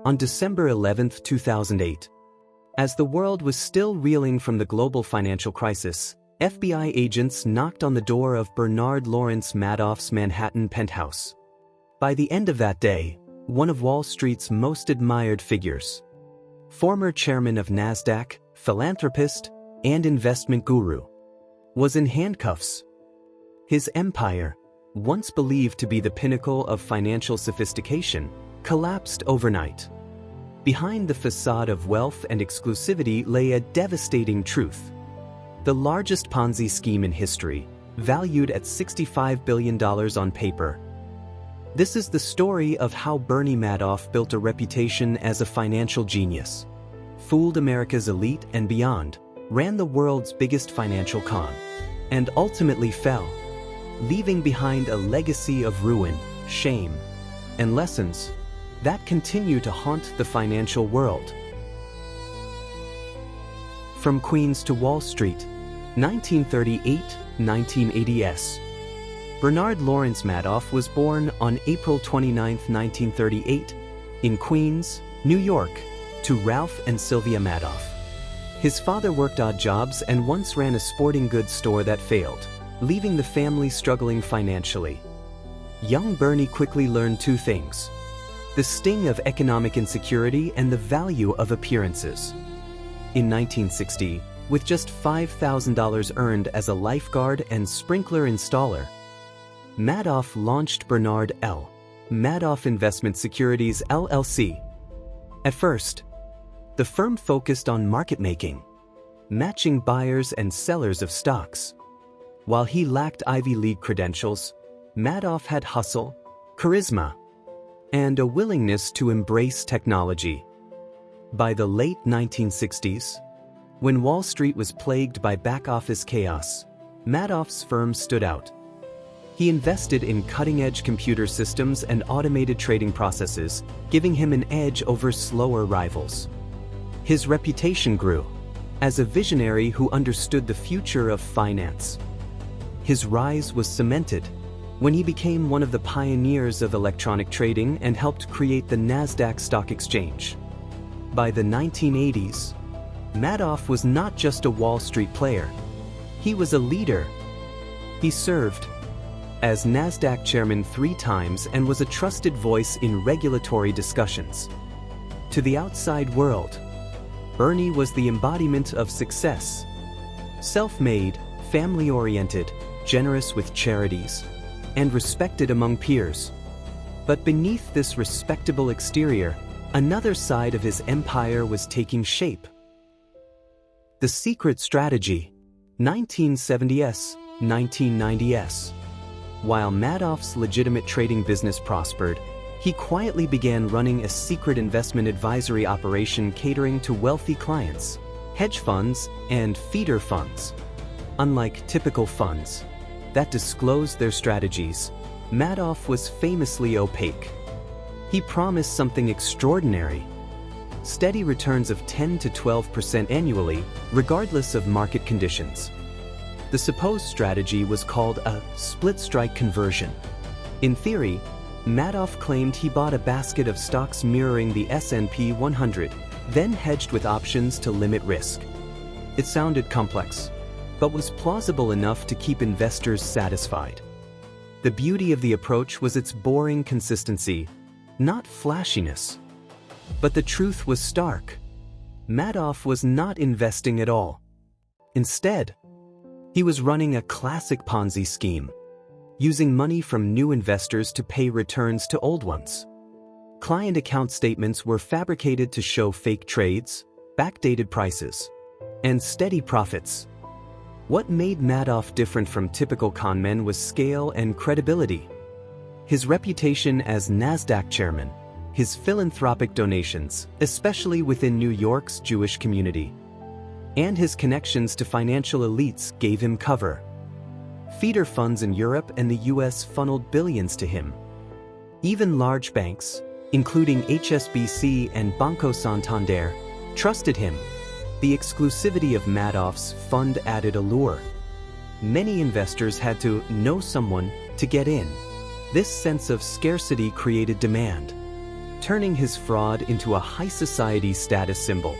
On December 11, 2008, as the world was still reeling from the global financial crisis, FBI agents knocked on the door of Bernard Lawrence Madoff's Manhattan penthouse. By the end of that day, one of Wall Street's most admired figures, former chairman of NASDAQ, philanthropist, and investment guru, was in handcuffs. His empire, once believed to be the pinnacle of financial sophistication, collapsed overnight. Behind the facade of wealth and exclusivity lay a devastating truth. The largest Ponzi scheme in history, valued at $65 billion on paper. This is the story of how Bernie Madoff built a reputation as a financial genius, fooled America's elite and beyond, ran the world's biggest financial con, and ultimately fell, leaving behind a legacy of ruin, shame, and lessons that continue to haunt the financial world. From Queens to Wall Street, 1938-1980s. Bernard Lawrence Madoff was born on April 29, 1938, in Queens, New York, to Ralph and Sylvia Madoff. His father worked odd jobs and once ran a sporting goods store that failed, leaving the family struggling financially. Young Bernie quickly learned two things: the sting of economic insecurity and the value of appearances. In 1960, with just $5,000 earned as a lifeguard and sprinkler installer, Madoff launched Bernard L. Madoff Investment Securities LLC. At first, the firm focused on market making, matching buyers and sellers of stocks. While he lacked Ivy League credentials, Madoff had hustle, charisma, and a willingness to embrace technology. By the late 1960s, when Wall Street was plagued by back-office chaos, Madoff's firm stood out. He invested in cutting-edge computer systems and automated trading processes, giving him an edge over slower rivals. His reputation grew as a visionary who understood the future of finance. His rise was cemented when he became one of the pioneers of electronic trading and helped create the NASDAQ stock exchange. By the 1980s, Madoff was not just a Wall Street player. He was a leader. He served as NASDAQ chairman 3 times and was a trusted voice in regulatory discussions. To the outside world, Bernie was the embodiment of success. Self-made, family-oriented, generous with charities, and respected among peers. But beneath this respectable exterior, another side of his empire was taking shape. The secret strategy, 1970s, 1990s. While Madoff's legitimate trading business prospered, he quietly began running a secret investment advisory operation catering to wealthy clients, hedge funds, and feeder funds. Unlike typical funds that disclosed their strategies, Madoff was famously opaque. He promised something extraordinary: steady returns of 10 to 12% annually, regardless of market conditions. The supposed strategy was called a split strike conversion. In theory, Madoff claimed he bought a basket of stocks mirroring the S&P 100, then hedged with options to limit risk. It sounded complex, but was plausible enough to keep investors satisfied. The beauty of the approach was its boring consistency, not flashiness. But the truth was stark. Madoff was not investing at all. Instead, he was running a classic Ponzi scheme, using money from new investors to pay returns to old ones. Client account statements were fabricated to show fake trades, backdated prices, and steady profits. What made Madoff different from typical conmen was scale and credibility. His reputation as NASDAQ chairman, his philanthropic donations, especially within New York's Jewish community, and his connections to financial elites gave him cover. Feeder funds in Europe and the US funneled billions to him. Even large banks, including HSBC and Banco Santander, trusted him. The exclusivity of Madoff's fund added allure. Many investors had to know someone to get in. This sense of scarcity created demand. turning his fraud into a high society status symbol.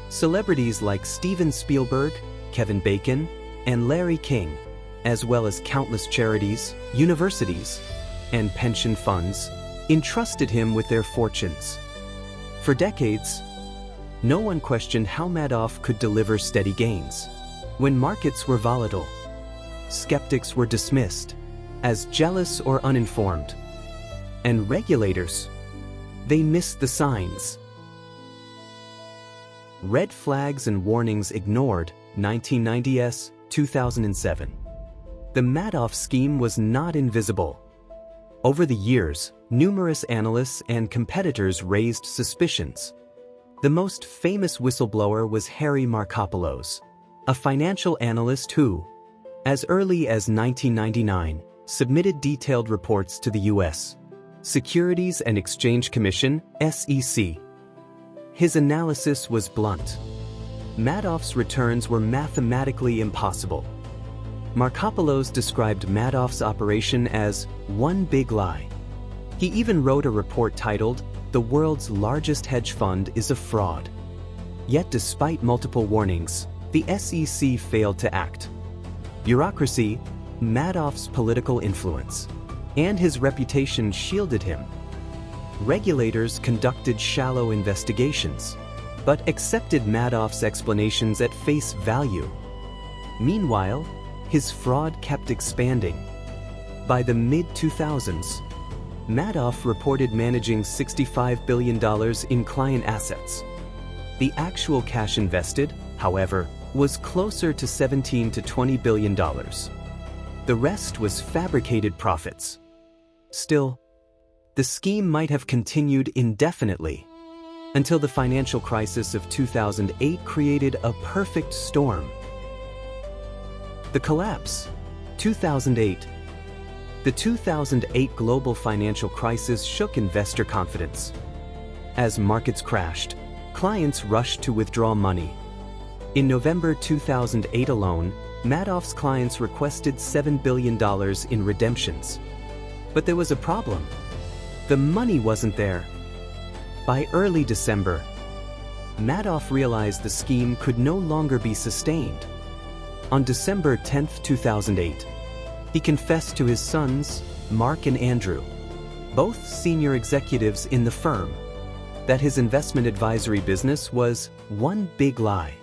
Celebrities like Steven Spielberg, Kevin Bacon, and Larry King, as well as countless charities, universities, and pension funds, entrusted him with their fortunes. For decades, no one questioned how Madoff could deliver steady gains. When markets were volatile, skeptics were dismissed as jealous or uninformed. And regulators, they missed the signs. Red flags and warnings ignored. 1990s, 2007. The Madoff scheme was not invisible. Over the years, numerous analysts and competitors raised suspicions. The most famous whistleblower was Harry Markopolos, a financial analyst who, as early as 1999, submitted detailed reports to the U.S. Securities and Exchange Commission, SEC. His analysis was blunt. Madoff's returns were mathematically impossible. Markopolos described Madoff's operation as one big lie. He even wrote a report titled, "The World's Largest Hedge Fund is a Fraud." Yet despite multiple warnings, the SEC failed to act. Bureaucracy, Madoff's political influence, and his reputation shielded him. Regulators conducted shallow investigations, but accepted Madoff's explanations at face value. Meanwhile, his fraud kept expanding. By the mid-2000s, Madoff reported managing $65 billion in client assets. The actual cash invested, however, was closer to $17 to $20 billion. The rest was fabricated profits. Still, the scheme might have continued indefinitely, until the financial crisis of 2008 created a perfect storm. The collapse, 2008. The 2008 global financial crisis shook investor confidence. As markets crashed, clients rushed to withdraw money. In November 2008 alone, Madoff's clients requested $7 billion in redemptions. But there was a problem. The money wasn't there. By early December, Madoff realized the scheme could no longer be sustained. On December 10, 2008, he confessed to his sons, Mark and Andrew, both senior executives in the firm, that his investment advisory business was one big lie.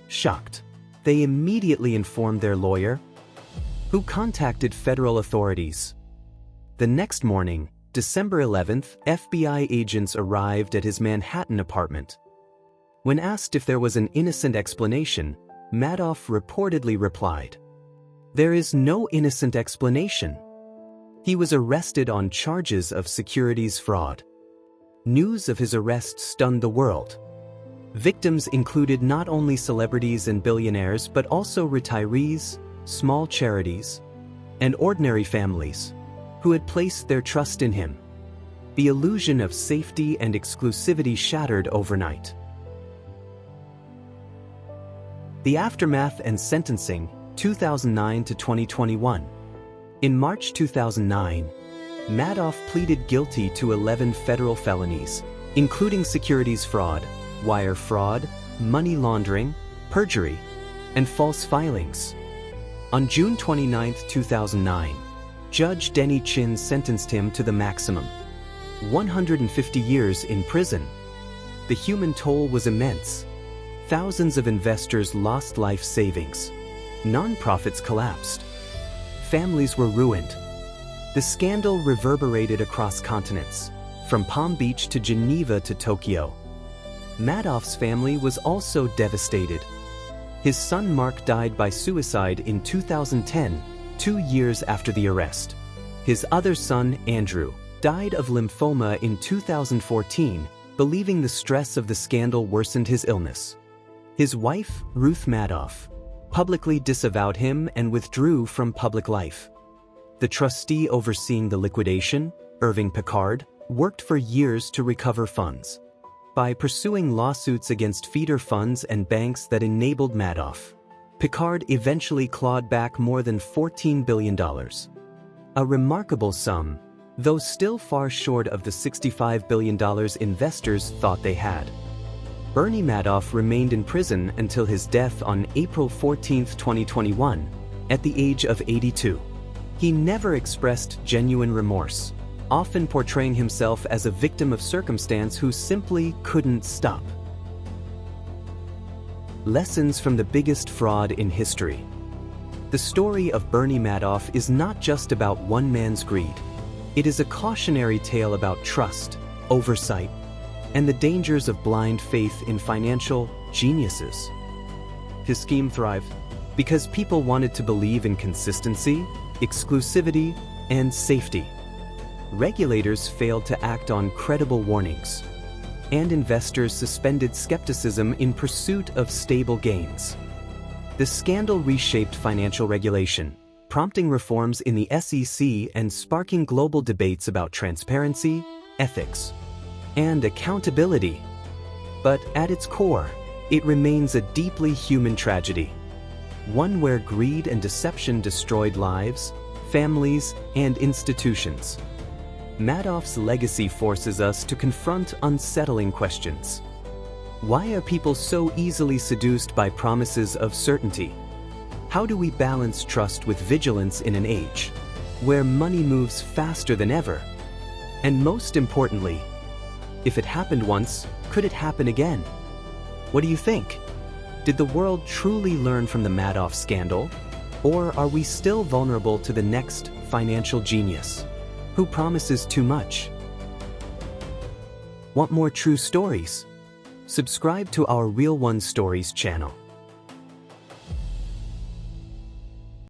Shocked, they immediately informed their lawyer, who contacted federal authorities. The next morning, December 11th, FBI agents arrived at his Manhattan apartment. When asked if there was an innocent explanation, Madoff reportedly replied, "There is no innocent explanation." He was arrested on charges of securities fraud. News of his arrest stunned the world. Victims included not only celebrities and billionaires but also retirees, small charities, and ordinary families who had placed their trust in him. The illusion of safety and exclusivity shattered overnight. The aftermath and sentencing, 2009 to 2021. In March 2009, Madoff pleaded guilty to 11 federal felonies, including securities fraud, wire fraud, money laundering, perjury, and false filings. On June 29, 2009, Judge Denny Chin sentenced him to the maximum, 150 years in prison. The human toll was immense. Thousands of investors lost life savings. Nonprofits collapsed. Families were ruined. The scandal reverberated across continents, from Palm Beach to Geneva to Tokyo. Madoff's family was also devastated. His son Mark died by suicide in 2010, 2 years after the arrest. His other son, Andrew, died of lymphoma in 2014, believing the stress of the scandal worsened his illness. His wife, Ruth Madoff, publicly disavowed him and withdrew from public life. The trustee overseeing the liquidation, Irving Picard, worked for years to recover funds. By pursuing lawsuits against feeder funds and banks that enabled Madoff, Picard eventually clawed back more than $14 billion. A remarkable sum, though still far short of the $65 billion investors thought they had. Bernie Madoff remained in prison until his death on April 14, 2021, at the age of 82. He never expressed genuine remorse, often portraying himself as a victim of circumstance who simply couldn't stop. Lessons from the biggest fraud in history. The story of Bernie Madoff is not just about one man's greed. It is a cautionary tale about trust, oversight, and the dangers of blind faith in financial geniuses. His scheme thrived because people wanted to believe in consistency, exclusivity, and safety. Regulators failed to act on credible warnings, and investors suspended skepticism in pursuit of stable gains. The scandal reshaped financial regulation, prompting reforms in the SEC and sparking global debates about transparency, ethics, and accountability. But at its core, it remains a deeply human tragedy, one where greed and deception destroyed lives, families, and institutions. Madoff's legacy forces us to confront unsettling questions. Why are people so easily seduced by promises of certainty? How do we balance trust with vigilance in an age where money moves faster than ever? And most importantly, if it happened once, could it happen again? What do you think? Did the world truly learn from the Madoff scandal? Or are we still vulnerable to the next financial genius who promises too much? Want more true stories? Subscribe to our Real One Stories channel.